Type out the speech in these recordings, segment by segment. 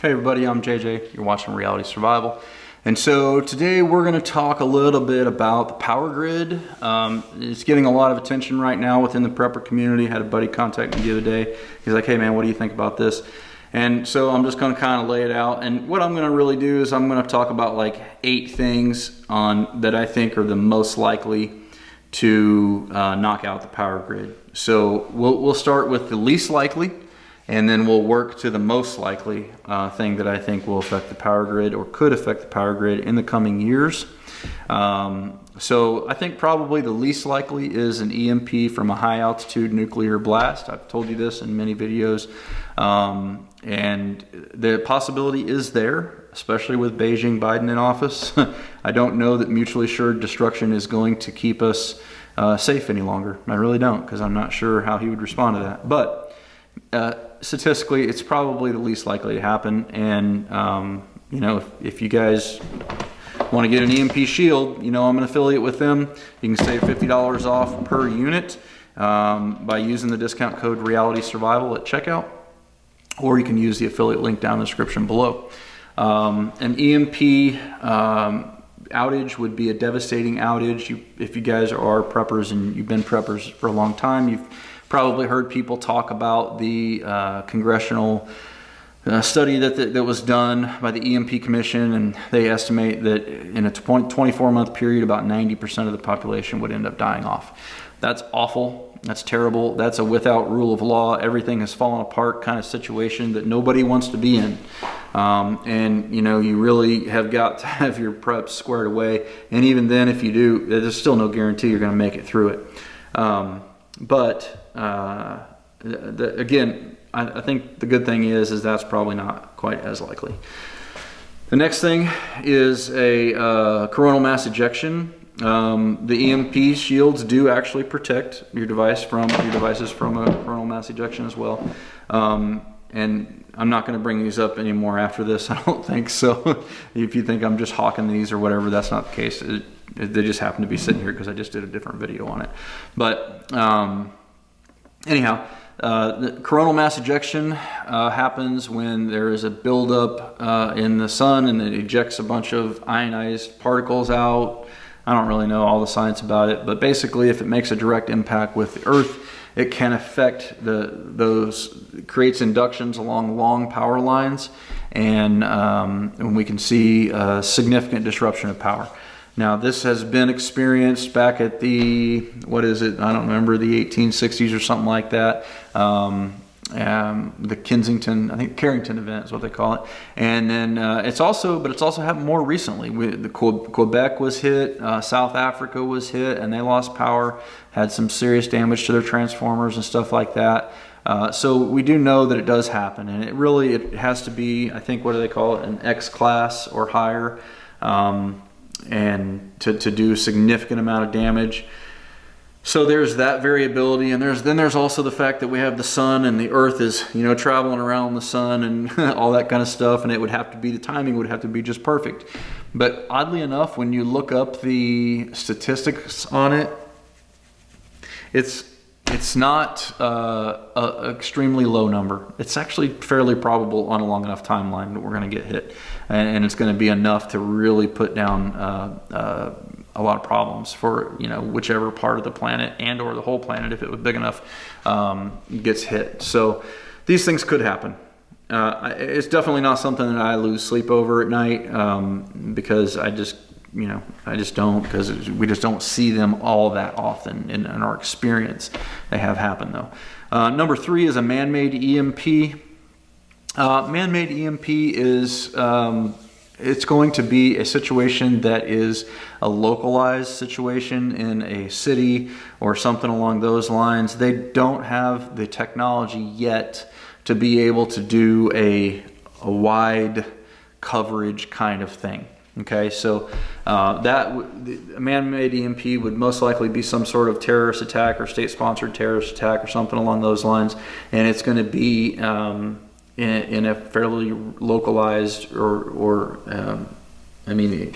Hey everybody, I'm JJ. You're watching Reality Survival. And so today we're going to talk a little bit about the power grid. It's getting a lot of attention right now within the prepper community. I had a buddy contact me the other day. He's like, hey man, what do you think about this? And so I'm just going to kind of lay it out. And what I'm going to really do is I'm going to talk about like 8 things that I think are the most likely to knock out the power grid. So we'll start with the least likely, and then we'll work to the most likely thing that I think will affect the power grid or could affect the power grid in the coming years. So I think probably the least likely is an EMP from a high altitude nuclear blast. I've told you this in many videos. And the possibility is there, especially with Beijing Biden in office. I don't know that mutually assured destruction is going to keep us safe any longer. I really don't, because I'm not sure how he would respond to that. But statistically, it's probably the least likely to happen. And you know, if you guys want to get an EMP shield, you know, I'm an affiliate with them. You can save $50 off per unit by using the discount code Reality Survival at checkout, or you can use the affiliate link down in the description below. An EMP outage would be a devastating outage. If you guys are preppers and you've been preppers for a long time, you've probably heard people talk about the congressional study that was done by the EMP Commission, and they estimate that in a 24-month period, about 90% of the population would end up dying off. That's awful. That's terrible. That's a without rule of law, everything has fallen apart kind of situation that nobody wants to be in. And you know, you really have got to have your preps squared away. And even then, if you do, there's still no guarantee you're going to make it through it. Again, I think the good thing is that's probably not quite as likely. The next thing is a coronal mass ejection. The EMP shields do actually protect your devices from a coronal mass ejection as well. And I'm not going to bring these up anymore after this, I don't think. So if you think I'm just hawking these or whatever, that's not the case. They just happen to be sitting here because I just did a different video on it. But anyhow, the coronal mass ejection happens when there is a buildup in the sun, and it ejects a bunch of ionized particles out. I don't really know all the science about it, but basically if it makes a direct impact with the earth, it can affect creates inductions along long power lines, and we can see a significant disruption of power. Now this has been experienced back at the, what is it, I don't remember, the 1860s or something like that. The Kensington, I think Carrington event is what they call it. And then it's also happened more recently. Quebec was hit, South Africa was hit, and they lost power, had some serious damage to their transformers and stuff like that. So we do know that it does happen, and it has to be, I think, what do they call it, an X class or higher, and to do a significant amount of damage. So there's that variability, and there's also the fact that we have the sun, and the earth is, you know, traveling around the sun and all that kind of stuff, and the timing would have to be just perfect. But oddly enough, when you look up the statistics on it, it's not an extremely low number. It's actually fairly probable on a long enough timeline that we're going to get hit, and it's going to be enough to really put down a lot of problems for, you know, whichever part of the planet and or the whole planet, if it was big enough, gets hit. So these things could happen. It's definitely not something that I lose sleep over at night, because I just don't, because we just don't see them all that often in our experience. They have happened though. Number 3 is a man-made EMP. Man-made EMP is it's going to be a situation that is a localized situation in a city or something along those lines. They don't have the technology yet to be able to do a wide coverage kind of thing. Okay, so a man-made EMP would most likely be some sort of terrorist attack or state-sponsored terrorist attack or something along those lines, and it's going to be in a fairly localized I mean,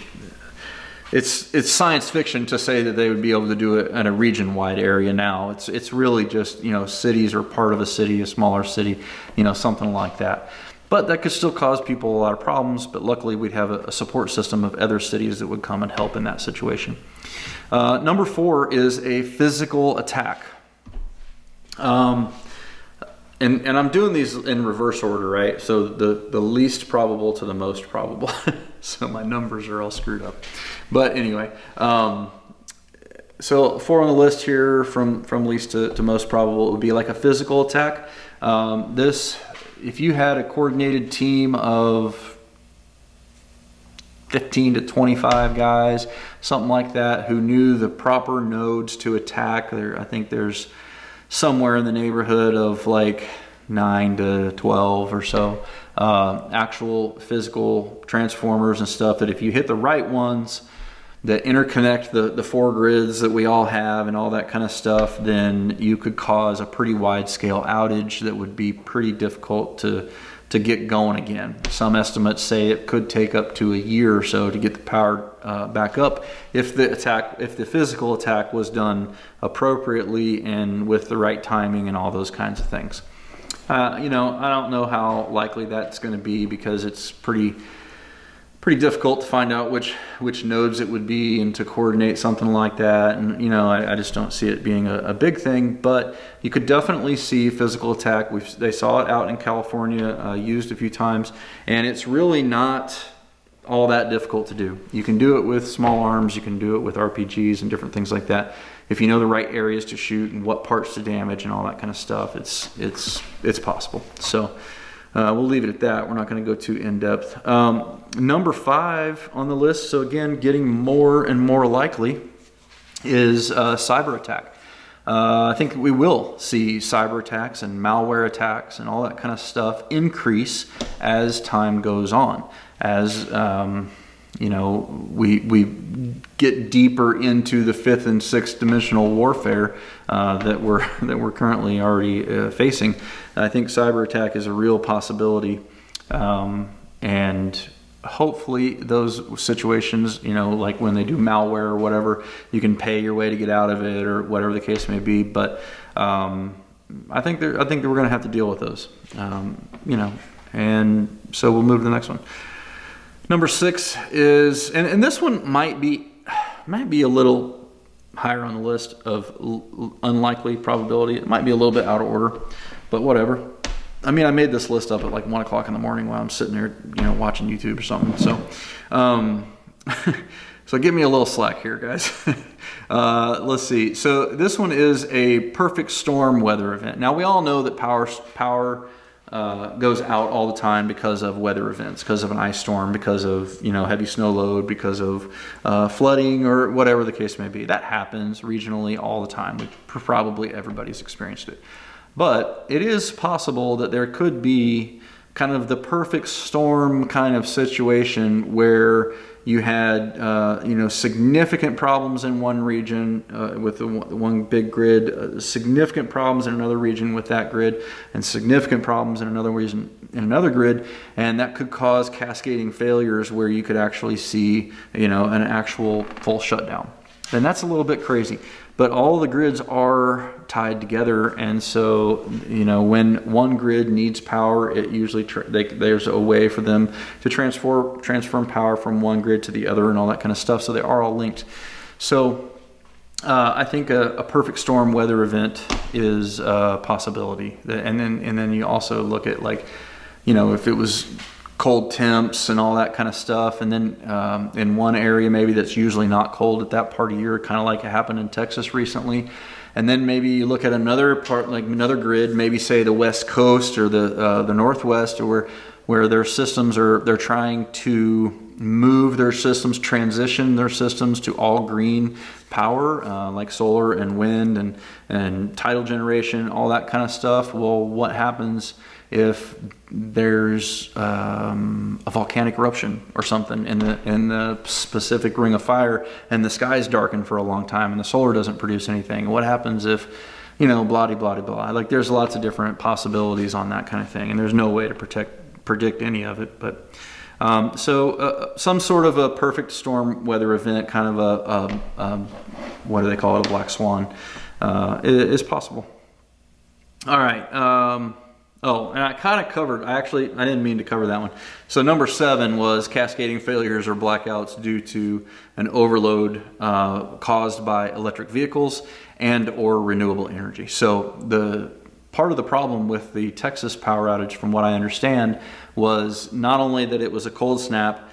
it's science fiction to say that they would be able to do it in a region-wide area now. It's really just, you know, cities or part of a city, a smaller city, you know, something like that. But that could still cause people a lot of problems, but luckily we'd have a support system of other cities that would come and help in that situation. Number 4 is a physical attack. And I'm doing these in reverse order, right? So the least probable to the most probable. So my numbers are all screwed up. But anyway, so 4 on the list here from least to most probable, it would be like a physical attack. If you had a coordinated team of 15 to 25 guys, something like that, who knew the proper nodes to attack, I think there's somewhere in the neighborhood of like 9 to 12 or so actual physical transformers and stuff, that if you hit the right ones that interconnect the 4 grids that we all have and all that kind of stuff, then you could cause a pretty wide scale outage that would be pretty difficult to get going again. Some estimates say it could take up to a year or so to get the power back up if the physical attack was done appropriately and with the right timing and all those kinds of things. I don't know how likely that's going to be, because it's pretty difficult to find out which nodes it would be and to coordinate something like that. And I just don't see it being a big thing, but you could definitely see physical attack. They saw it out in California, used a few times, and it's really not all that difficult to do. You can do it with small arms, you can do it with RPGs and different things like that. If you know the right areas to shoot and what parts to damage and all that kind of stuff, it's possible. So we'll leave it at that. We're not going to go too in depth. Number 5 on the list, so again, getting more and more likely, is cyber attack. I think we will see cyber attacks and malware attacks and all that kind of stuff increase as time goes on. As we get deeper into the 5th and 6th dimensional warfare that we're currently already facing. I think cyber attack is a real possibility, and hopefully those situations, like when they do malware or whatever, you can pay your way to get out of it or whatever the case may be. But I think that we're going to have to deal with those, and so we'll move to the next one. Number 6 is, and this one might be a little higher on the list of unlikely probability. It might be a little bit out of order, but whatever. I mean, I made this list up at like 1 o'clock in the morning while I'm sitting there, watching YouTube or something. So, so give me a little slack here, guys. Let's see. So this one is a perfect storm weather event. Now we all know that power goes out all the time because of weather events, because of an ice storm, because of heavy snow load, because of flooding or whatever the case may be. That happens regionally all the time. Probably everybody's experienced it. But it is possible that there could be kind of the perfect storm kind of situation where you had significant problems in one region with the one big grid, significant problems in another region with that grid, and significant problems in another region in another grid, and that could cause cascading failures where you could actually see an actual full shutdown. And that's a little bit crazy, but all the grids are tied together, and so when one grid needs power, it usually there's a way for them to transform power from one grid to the other and all that kind of stuff. So they are all linked. So I think a perfect storm weather event is a possibility. And then you also look at if it was cold temps and all that kind of stuff, and then in one area maybe that's usually not cold at that part of year, kind of like it happened in Texas recently. And then maybe you look at another part, like another grid, maybe say the West Coast or the Northwest, or where their systems they're trying to move their systems, transition their systems to all green power, like solar and wind and tidal generation, all that kind of stuff. Well, what happens if there's a volcanic eruption or something in the specific ring of fire, and the sky's darkened for a long time and the solar doesn't produce anything? What happens if blah blah blah blah? Like, there's lots of different possibilities on that kind of thing, and there's no way to predict any of it. But so some sort of a perfect storm weather event, kind of a what do they call it, a black swan, is possible. All right. Oh, and I kind of covered, I didn't mean to cover that one. So number 7 was cascading failures or blackouts due to an overload caused by electric vehicles and or renewable energy. So the part of the problem with the Texas power outage, from what I understand, was not only that it was a cold snap,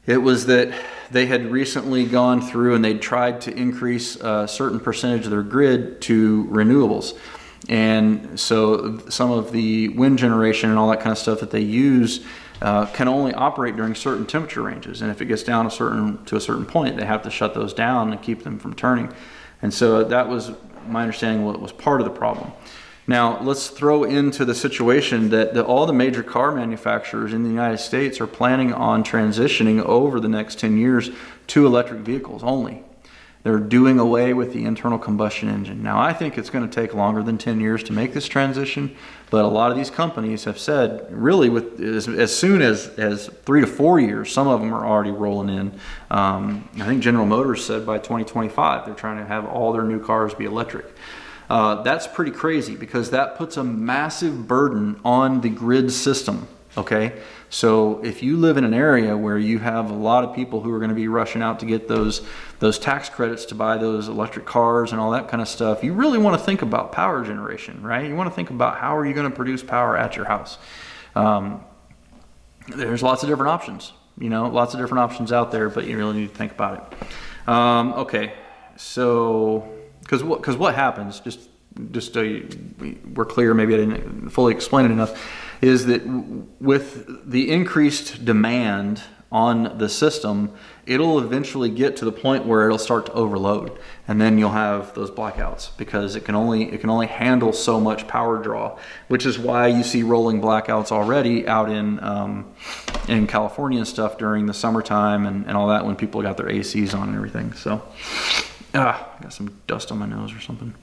it was that they had recently gone through and they'd tried to increase a certain percentage of their grid to renewables. And so some of the wind generation and all that kind of stuff that they use can only operate during certain temperature ranges. And if it gets down to a certain point, they have to shut those down and keep them from turning. And so that was my understanding what was part of the problem. Now let's throw into the situation that all the major car manufacturers in the United States are planning on transitioning over the next 10 years to electric vehicles only. They're doing away with the internal combustion engine. Now, I think it's going to take longer than 10 years to make this transition, but a lot of these companies have said, really, with as soon as 3 to 4 years, some of them are already rolling in. I think General Motors said by 2025, they're trying to have all their new cars be electric. That's pretty crazy because that puts a massive burden on the grid system, okay? So if you live in an area where you have a lot of people who are going to be rushing out to get those tax credits to buy those electric cars and all that kind of stuff, you really want to think about power generation, right? You want to think about how are you going to produce power at your house. There's lots of different options, lots of different options out there, but you really need to think about it. Okay, so because what happens, just so we're clear, maybe I didn't fully explain it enough, is that with the increased demand on the system, it'll eventually get to the point where it'll start to overload, and then you'll have those blackouts because it can only handle so much power draw, which is why you see rolling blackouts already out in California and stuff during the summertime and all that, when people got their ACs on and everything. So I got some dust on my nose or something.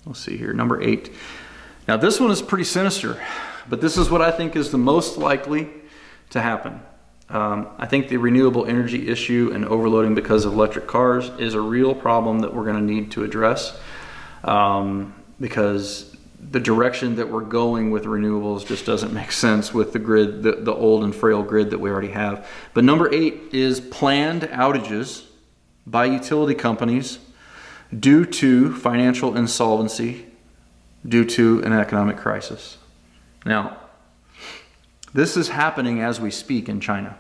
Let's see here, number 8. Now this one is pretty sinister, but this is what I think is the most likely to happen. I think the renewable energy issue and overloading because of electric cars is a real problem that we're going to need to address, because the direction that we're going with renewables just doesn't make sense with the grid, the old and frail grid that we already have. But number 8 is planned outages by utility companies due to financial insolvency, due to an economic crisis. Now, this is happening as we speak in China.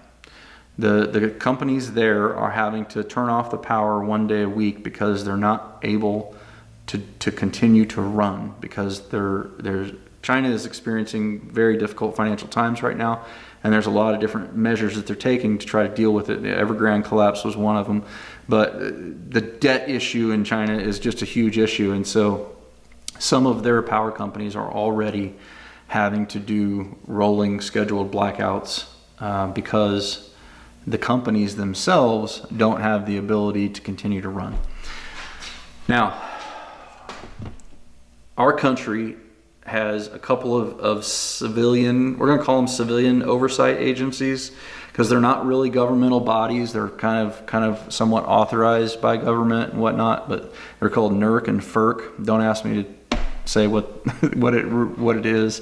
The companies there are having to turn off the power one day a week because they're not able to continue to run, because China is experiencing very difficult financial times right now, and there's a lot of different measures that they're taking to try to deal with it. The Evergrande collapse was one of them, but the debt issue in China is just a huge issue, and so some of their power companies are already having to do rolling scheduled blackouts because the companies themselves don't have the ability to continue to run. Now, our country has a couple of civilian, we're going to call them civilian oversight agencies, because they're not really governmental bodies. They're kind of somewhat authorized by government and whatnot, but they're called NERC and FERC. Don't ask me to say what it is.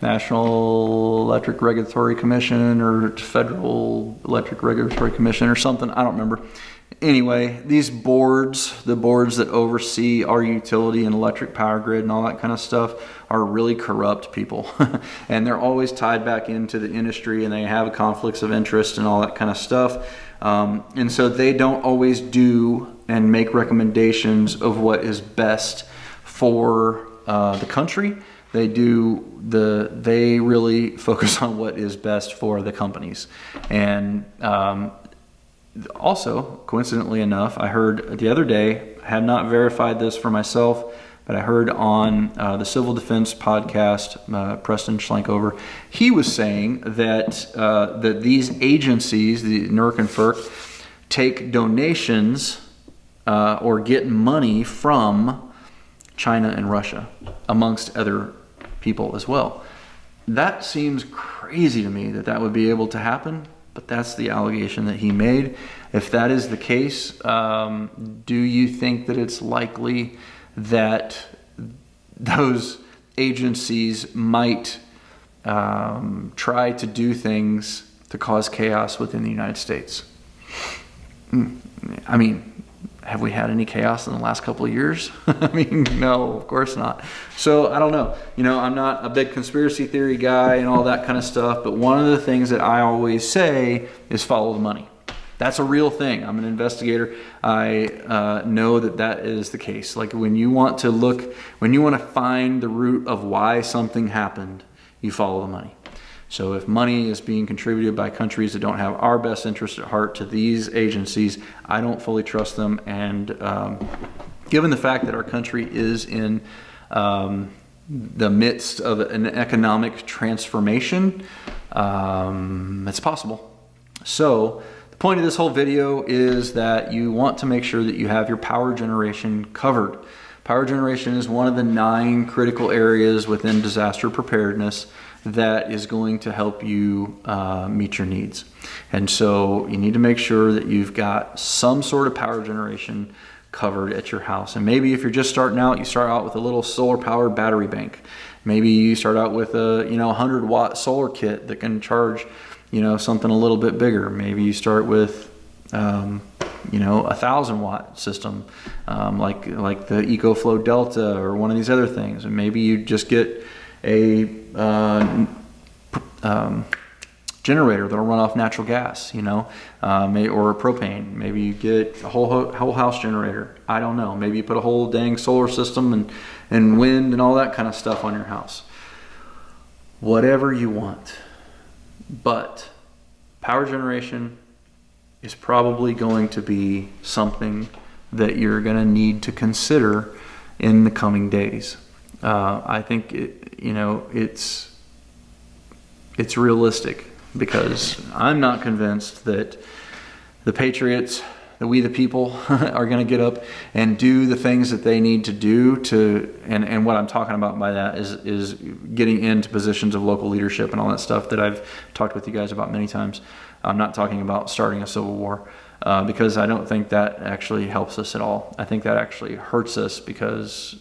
National Electric Regulatory Commission or Federal Electric Regulatory Commission or something, I don't remember. Anyway, these boards, the boards that oversee our utility and electric power grid and all that kind of stuff, are really corrupt people. And they're always tied back into the industry, and they have conflicts of interest and all that kind of stuff. And so they don't always do and make recommendations of what is best for the country. They really focus on what is best for the companies. And also, coincidentally enough, I heard the other day, I have not verified this for myself, but I heard on the Civil Defense podcast, Preston Schlenkover, he was saying that these agencies, the NERC and FERC, take donations or get money from China and Russia, amongst other people as well. That seems crazy to me that would be able to happen, but that's the allegation that he made. If that is the case, do you think that it's likely that those agencies might try to do things to cause chaos within the United States. I mean, have we had any chaos in the last couple of years? I mean, no, of course not. So I don't know. You know, I'm not a big conspiracy theory guy and all that kind of stuff, but one of the things that I always say is follow the money. That's a real thing. I'm an investigator. I know that that is the case. Like when you want to find the root of why something happened, you follow the money. So if money is being contributed by countries that don't have our best interest at heart to these agencies, I don't fully trust them. And given the fact that our country is in the midst of an economic transformation, it's possible. So the point of this whole video is that you want to make sure that you have your power generation covered. Power generation is one of the 9 critical areas within disaster preparedness that is going to help you meet your needs. And so you need to make sure that you've got some sort of power generation covered at your house. And maybe if you're just starting out, you start out with a little solar powered battery bank. Maybe you start out with a 100-watt solar kit that can charge something a little bit bigger. Maybe you start with a 1,000-watt system, like the EcoFlow Delta or one of these other things. And maybe you just get a generator that'll run off natural gas, or propane. Maybe you get a whole house generator. I don't know. Maybe you put a whole dang solar system and wind and all that kind of stuff on your house. Whatever you want. But power generation is probably going to be something that you're going to need to consider in the coming days. I think it's realistic, because I'm not convinced that the patriots, that we the people, are going to get up and do the things that they need to do and what I'm talking about by that is getting into positions of local leadership and all that stuff that I've talked with you guys about many times. I'm not talking about starting a civil war, because I don't think that actually helps us at all. I think that actually hurts us because,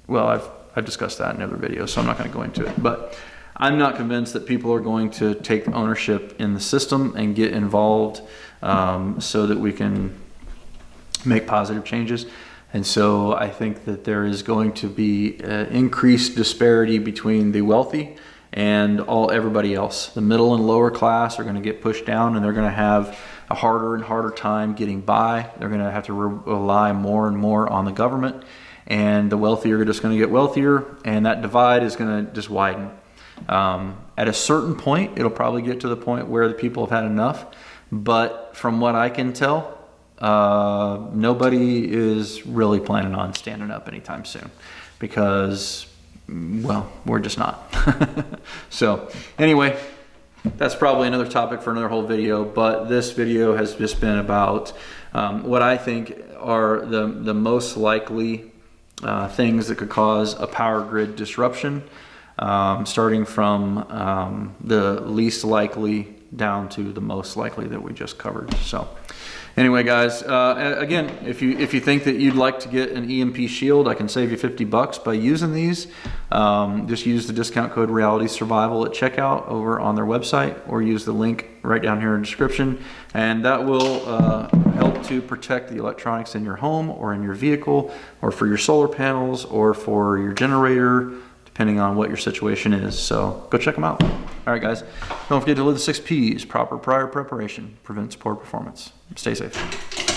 well, I've discussed that in other videos, so I'm not going to go into it. But I'm not convinced that people are going to take ownership in the system and get involved so that we can make positive changes. And so I think that there is going to be increased disparity between the wealthy and everybody else. The middle and lower class are going to get pushed down, and they're going to have a harder and harder time getting by. They're going to have to rely more and more on the government. And the wealthy are just going to get wealthier, and that divide is going to just widen. At a certain point, it'll probably get to the point where the people have had enough. But from what I can tell, nobody is really planning on standing up anytime soon, because, well, we're just not. So anyway, that's probably another topic for another whole video, but this video has just been about what I think are the most likely things that could cause a power grid disruption, starting from the least likely down to the most likely that we just covered. So anyway, guys, again, if you think that you'd like to get an EMP shield, I can save you $50 by using these. Just use the discount code Reality Survival at checkout over on their website, or use the link right down here in the description, and that will help to protect the electronics in your home or in your vehicle, or for your solar panels, or for your generator, depending on what your situation is. So go check them out. All right, guys, don't forget to live the 6 P's. Proper prior preparation prevents poor performance. Stay safe.